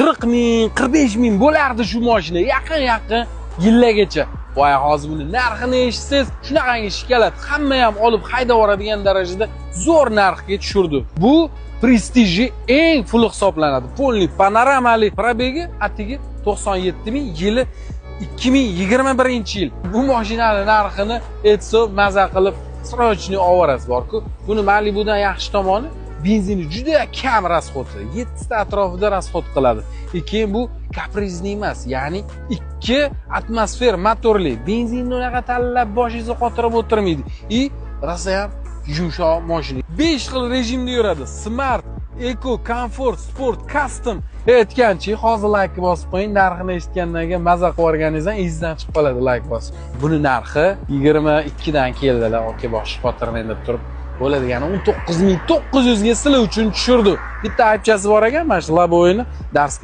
40 ming, 45 ming bo'lardi shu mashina yaqin yillargacha. Voy, hozir buni narxini eshitsangiz, shunaqangi shikalat hamma ham olib haydab yuboradigan darajada zo'r narxga tushirdi. Bu prestijli eng full hisoblanadi. Polni panoramali probegi atigi 97 ming, yili 2021-yil. Bu mashinaning narxini aytsa maza qilib srochni ovorasi bor-ku. Buni Malibudan yaxshi tomoni benzini juda kam rasxodi. 7 ta atrofida rasxod qiladi. Keyin bu kaprizni emas, ya'ni 2 atmosfer motorli. Benzinni unaqa tanlab boshingizni qotirib o'tirmaydi. Rosa ham yumshoq mashina. 5 xil rejimda yuradi. Smart, Eco, Comfort, Sport, Custom. Aytganchi, hozir like bosib qo'ying. Narxini eshitgandan keyin maza qilib o'rganingizdan izdan chiqib qoladi like bosib. Buni narxi 22 dan keldilar. Oke, bosh xotirni deb turib bo'ladigani 19900 ga sizlar uchun tushirdi. Bitta aytchasi bor ekan, mana shu Labo'yni darsga